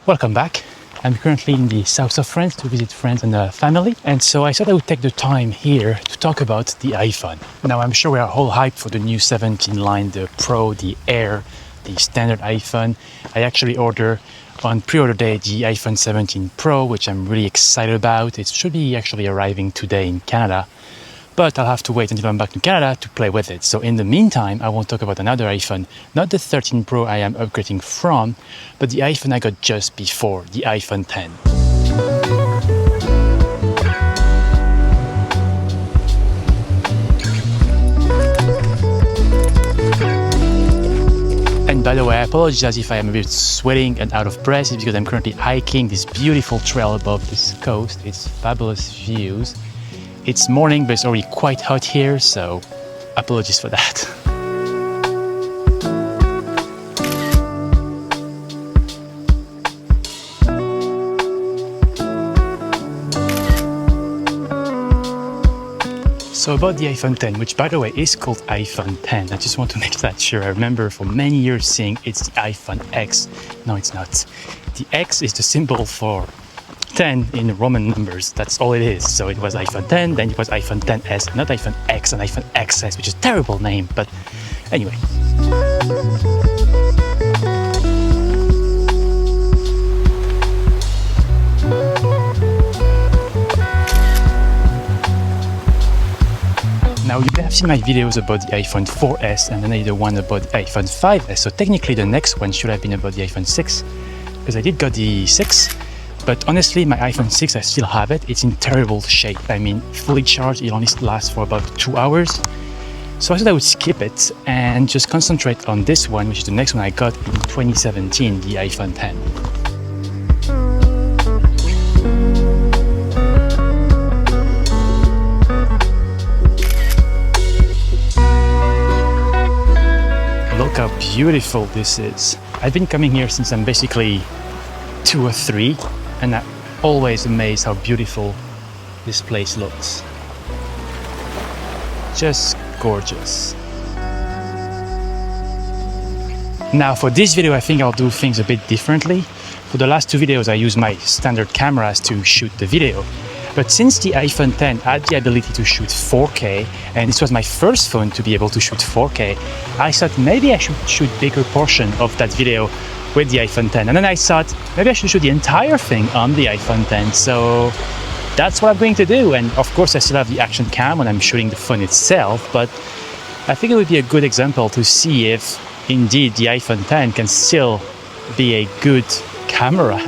Welcome back. I'm currently in the south of France to visit friends and family, and so I thought I would take the time here to talk about the iPhone. Now, I'm sure we are all hyped for the new 17 line, the Pro, the Air, the standard iPhone. I actually ordered on pre-order day the iPhone 17 Pro, which I'm really excited about. It should be actually arriving today in Canada, but I'll have to wait until I'm back in Canada to play with it. So in the meantime, I won't talk about another iPhone, not the 13 Pro I am upgrading from, but the iPhone I got just before, the iPhone 10. And by the way, I apologize if I am a bit sweating and out of breath. It's because I'm currently hiking this beautiful trail above this coast. It's fabulous views. It's morning, but it's already quite hot here, so apologies for that. So about the iPhone 10, which by the way is called iPhone 10, I just want to make that sure. I remember for many years saying it's the iPhone X. No, it's not. The X is the symbol for 10 in Roman numbers. That's all it is. So it was iPhone 10, then it was iPhone 10s, not iPhone X and iPhone XS, which is a terrible name, but anyway. Now you have seen my videos about the iPhone 4S and then I did one about the iPhone 5S. So technically the next one should have been about the iPhone 6, because I did got the 6. But honestly, my iPhone 6, I still have it. It's in terrible shape. I mean, fully charged, it only lasts for about 2 hours. So I thought I would skip it and just concentrate on this one, which is the next one I got in 2017, the iPhone 10. Look how beautiful this is. I've been coming here since I'm basically 2 or 3. And I'm always amazed how beautiful this place looks. Just gorgeous. Now for this video, I think I'll do things a bit differently. For the last 2 videos, I used my standard cameras to shoot the video. But since the iPhone 10 had the ability to shoot 4K, and this was my first phone to be able to shoot 4K, I thought maybe I should shoot a bigger portion of that video with the iPhone 10. And then I thought maybe I should shoot the entire thing on the iPhone 10. So that's what I'm going to do. And of course I still have the action cam when I'm shooting the phone itself, but I think it would be a good example to see if indeed the iPhone 10 can still be a good camera.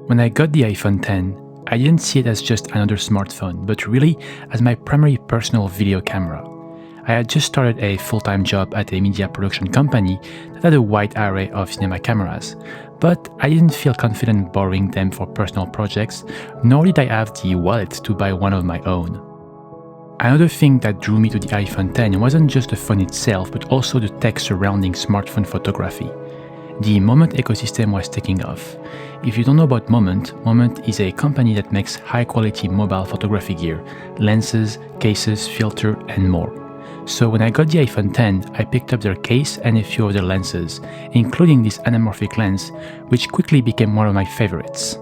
When I got the iPhone 10, I didn't see it as just another smartphone, but really as my primary personal video camera. I had just started a full-time job at a media production company that had a wide array of cinema cameras, but I didn't feel confident borrowing them for personal projects, nor did I have the wallet to buy one of my own. Another thing that drew me to the iPhone 10 wasn't just the phone itself, but also the tech surrounding smartphone photography. The Moment ecosystem was taking off. If you don't know about Moment, Moment is a company that makes high-quality mobile photography gear, lenses, cases, filter, and more. So when I got the iPhone 10, I picked up their case and a few of their lenses, including this anamorphic lens, which quickly became one of my favorites.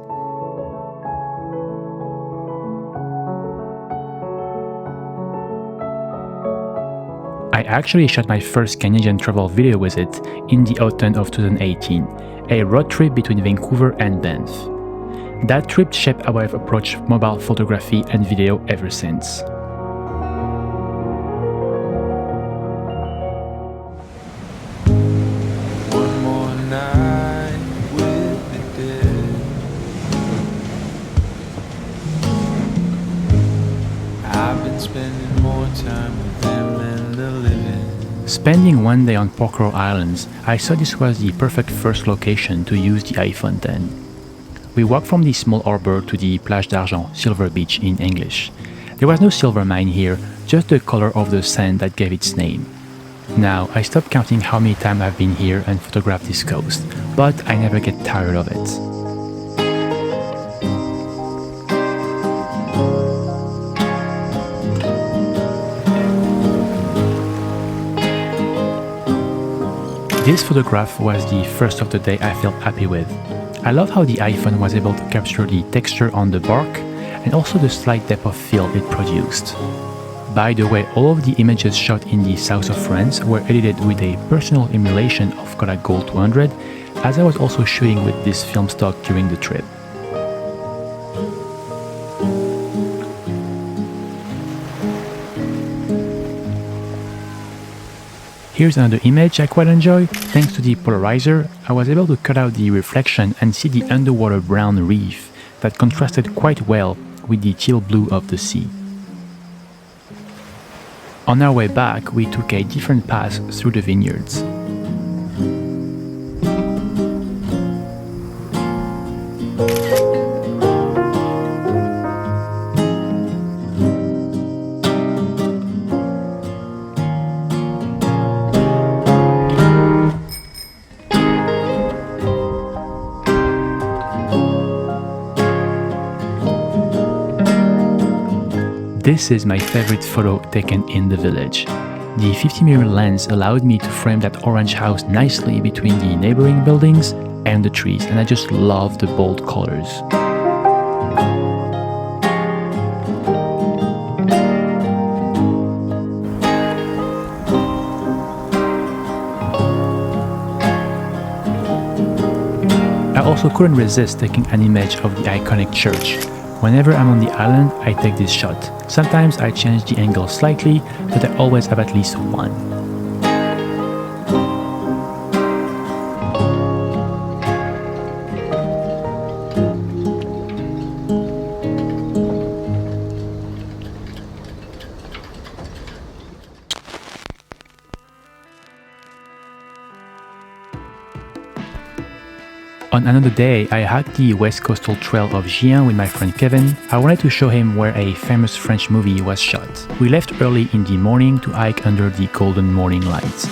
I actually shot my first Canadian travel video with it in the autumn of 2018, a road trip between Vancouver and Banff. That trip shaped how I've approached mobile photography and video ever since. One more night with the dead. I've been spending more time with them than the living. Spending one day on Porquerolles Islands, I thought this was the perfect first location to use the iPhone 10. We walked from the small harbor to the Plage d'Argent, Silver Beach in English. There was no silver mine here, just the color of the sand that gave its name. Now, I stopped counting how many times I've been here and photographed this coast. but I never get tired of it. This photograph was the first of the day I felt happy with. I love how the iPhone was able to capture the texture on the bark and also the slight depth of field it produced. By the way, all of the images shot in the south of France were edited with a personal emulation of Kodak Gold 200, as I was also shooting with this film stock during the trip. Here's another image I quite enjoy. Thanks to the polarizer, I was able to cut out the reflection and see the underwater brown reef that contrasted quite well with the teal blue of the sea. On our way back, we took a different path through the vineyards. This is my favorite photo taken in the village. The 50mm lens allowed me to frame that orange house nicely between the neighboring buildings and the trees, and I just love the bold colors. I also couldn't resist taking an image of the iconic church. Whenever I'm on the island, I take this shot. Sometimes I change the angle slightly, but I always have at least one. On another day, I hiked the west coastal trail of Gien with my friend Kevin. I wanted to show him where a famous French movie was shot. We left early in the morning to hike under the golden morning lights.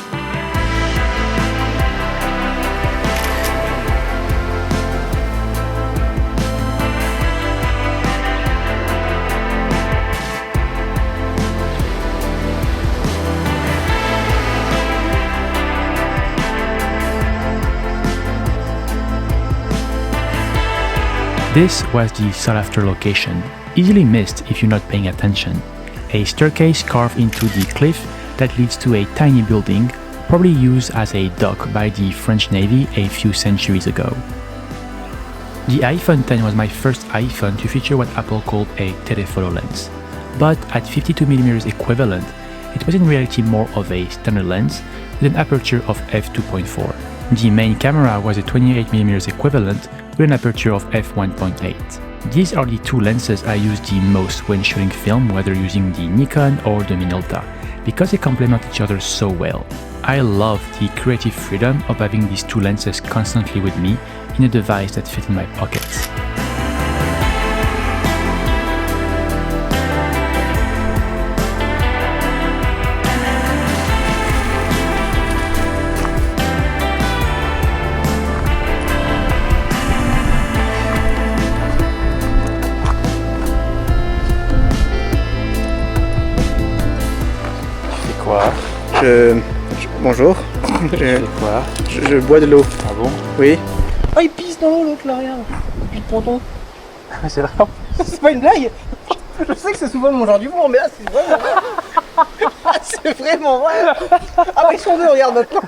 This was the sought-after location, easily missed if you're not paying attention. A staircase carved into the cliff that leads to a tiny building, probably used as a dock by the French Navy a few centuries ago. The iPhone X was my first iPhone to feature what Apple called a telephoto lens. But at 52mm equivalent, it was in reality more of a standard lens with an aperture of f2.4. The main camera was a 28mm equivalent with an aperture of f1.8. These are the two lenses I use the most when shooting film, whether using the Nikon or the Minolta, because they complement each other so well. I love the creative freedom of having these two lenses constantly with me in a device that fits in my pockets. Bonjour. Quoi? Je bois de l'eau. Ah bon? Oui. Oh, il pisse dans l'eau, l'autre là, regarde. Puis le ponton. C'est vrai. C'est pas une blague. Je sais que c'est souvent mon genre d'humour, mais là, c'est vraiment vrai. C'est vraiment vrai. Ah, bah, ils sont deux, regarde maintenant.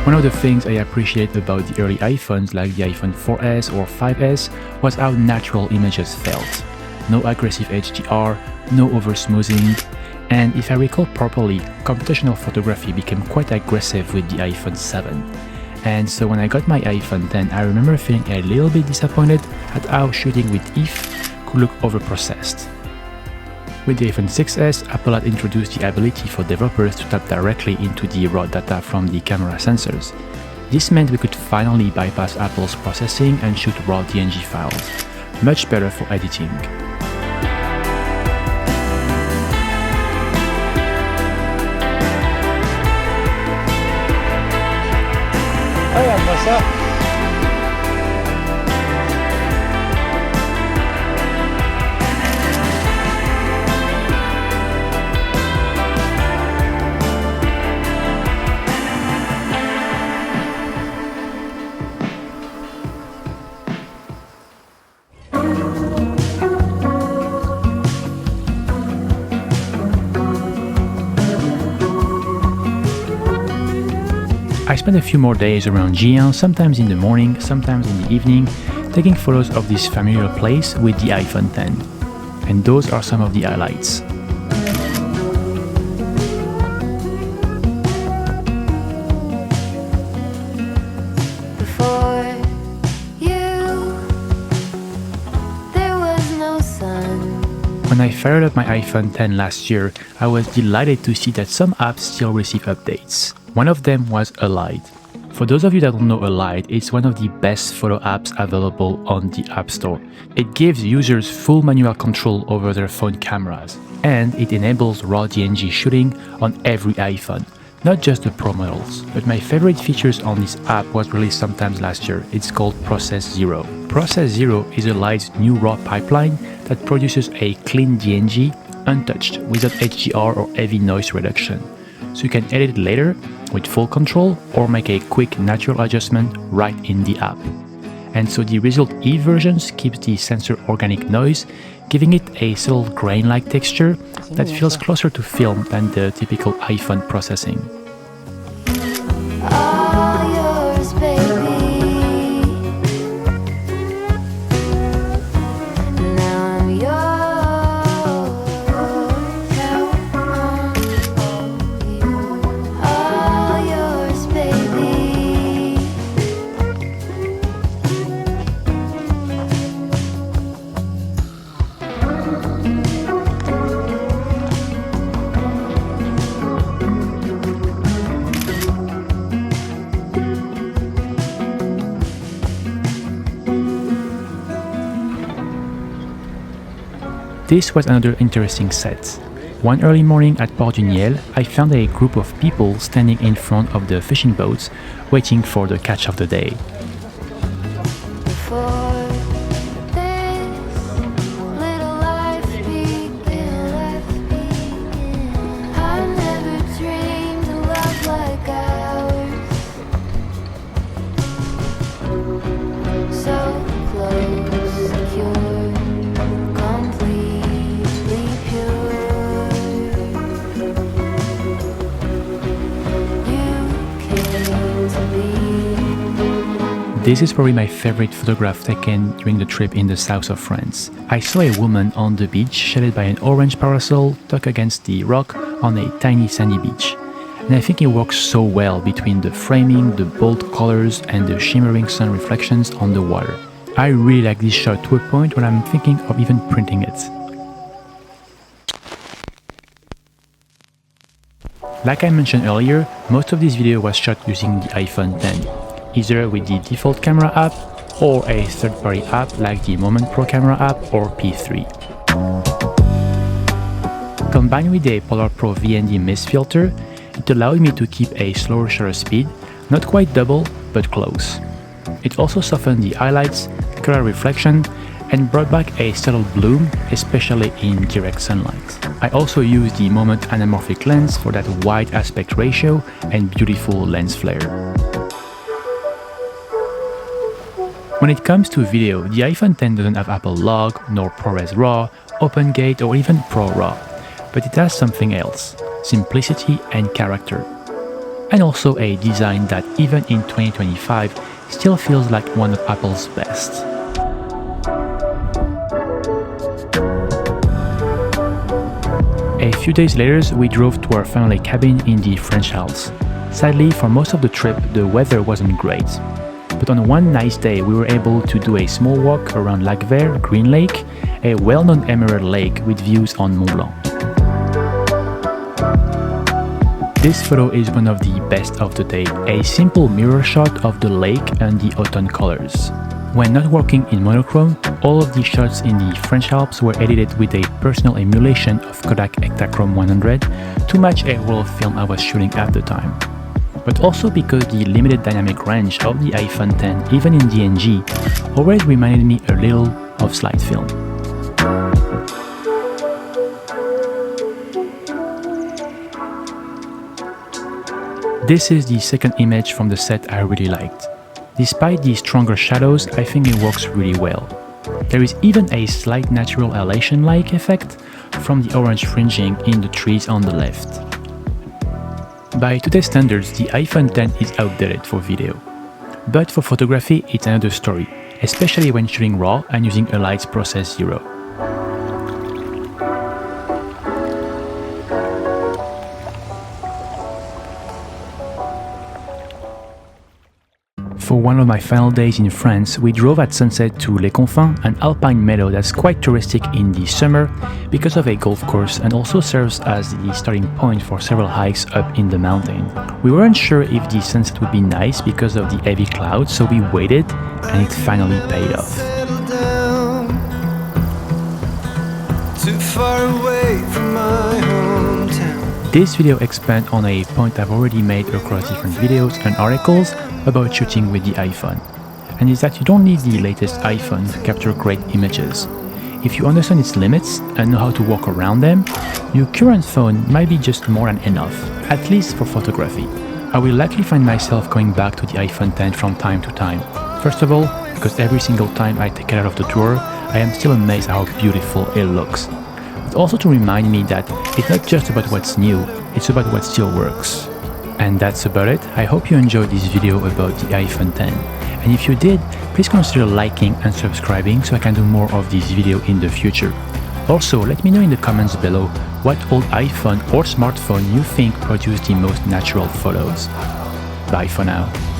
One of the things I appreciate about the early iPhones like the iPhone 4S or 5S was how natural images felt. No aggressive HDR, no over-smoothing, and if I recall properly, computational photography became quite aggressive with the iPhone 7. And so when I got my iPhone X, I remember feeling a little bit disappointed at how shooting with ETH could look over-processed. With the iPhone 6s, Apple had introduced the ability for developers to tap directly into the raw data from the camera sensors. This meant we could finally bypass Apple's processing and shoot raw DNG files. Much better for editing. ça. I spent a few more days around Gien, sometimes in the morning, sometimes in the evening, taking photos of this familiar place with the iPhone 10. And those are some of the highlights. Before you, there was no sun. When I fired up my iPhone 10 last year, I was delighted to see that some apps still receive updates. One of them was Halide. For those of you that don't know Halide, it's one of the best photo apps available on the App Store. It gives users full manual control over their phone cameras, and it enables RAW DNG shooting on every iPhone, not just the Pro models. But my favorite features on this app was released sometime last year. It's called Process Zero. Process Zero is Halide's new RAW pipeline that produces a clean DNG, untouched, without HDR or heavy noise reduction. So you can edit it later with full control or make a quick natural adjustment right in the app. And so the result E versions keeps the sensor organic noise, giving it a subtle grain-like texture that feels closer to film than the typical iPhone processing. All yours, baby. Now I'm yours. Count on you. All yours, baby. This was another interesting set. One early morning at Porquerolles, I found a group of people standing in front of the fishing boats, waiting for the catch of the day. Before this little life began, I never dreamed of love like ours. So close, secure, completely pure. You came to be. This is probably my favorite photograph taken during the trip in the south of France. I saw a woman on the beach shaded by an orange parasol tucked against the rock on a tiny sandy beach. And I think it works so well between the framing, the bold colors, and the shimmering sun reflections on the water. I really like this shot to a point where I'm thinking of even printing it. Like I mentioned earlier, most of this video was shot using the iPhone 10, either with the default camera app or a third-party app like the Moment Pro camera app or P3. Combined with a PolarPro VND Mist filter, it allowed me to keep a slower shutter speed, not quite double, but close. It also softened the highlights, color reflection, and brought back a subtle bloom, especially in direct sunlight. I also used the Moment Anamorphic Lens for that wide aspect ratio and beautiful lens flare. When it comes to video, the iPhone 10 doesn't have Apple Log, nor ProRes RAW, OpenGate, or even ProRAW, but it has something else: simplicity and character. And also a design that, even in 2025, still feels like one of Apple's best. A few days later, we drove to our family cabin in the French Alps. Sadly, for most of the trip, the weather wasn't great. But on one nice day, we were able to do a small walk around Lac Vert, Green Lake, a well-known emerald lake with views on Mont Blanc. This photo is one of the best of the day, a simple mirror shot of the lake and the autumn colors. When not working in monochrome, all of the shots in the French Alps were edited with a personal emulation of Kodak Ektachrome 100 to match a roll of film I was shooting at the time. but also because the limited dynamic range of the iPhone X, even in DNG, always reminded me a little of slide film. This is the second image from the set I really liked. Despite the stronger shadows, I think it works really well. There is even a slight natural halation-like effect from the orange fringing in the trees on the left. By today's standards, the iPhone X is outdated for video. But for photography, it's another story, especially when shooting RAW and using Halide's Process 0. For one of my final days in France, we drove at sunset to Les Confins, an alpine meadow that's quite touristic in the summer because of a golf course and also serves as the starting point for several hikes up in the mountain. We weren't sure if the sunset would be nice because of the heavy clouds, so we waited and it finally paid off. Too far away from my hometown. This video expands on a point I've already made across different videos and articles about shooting with the iPhone, and is that you don't need the latest iPhone to capture great images. If you understand its limits and know how to walk around them, your current phone might be just more than enough, at least for photography. I will likely find myself going back to the iPhone X from time to time. First of all, because every single time I take it out of the drawer, I am still amazed at how beautiful it looks. But also to remind me that it's not just about what's new, it's about what still works. And that's about it. I hope you enjoyed this video about the iPhone X. And if you did, please consider liking and subscribing so I can do more of this video in the future. Also, let me know in the comments below what old iPhone or smartphone you think produce the most natural photos. Bye for now.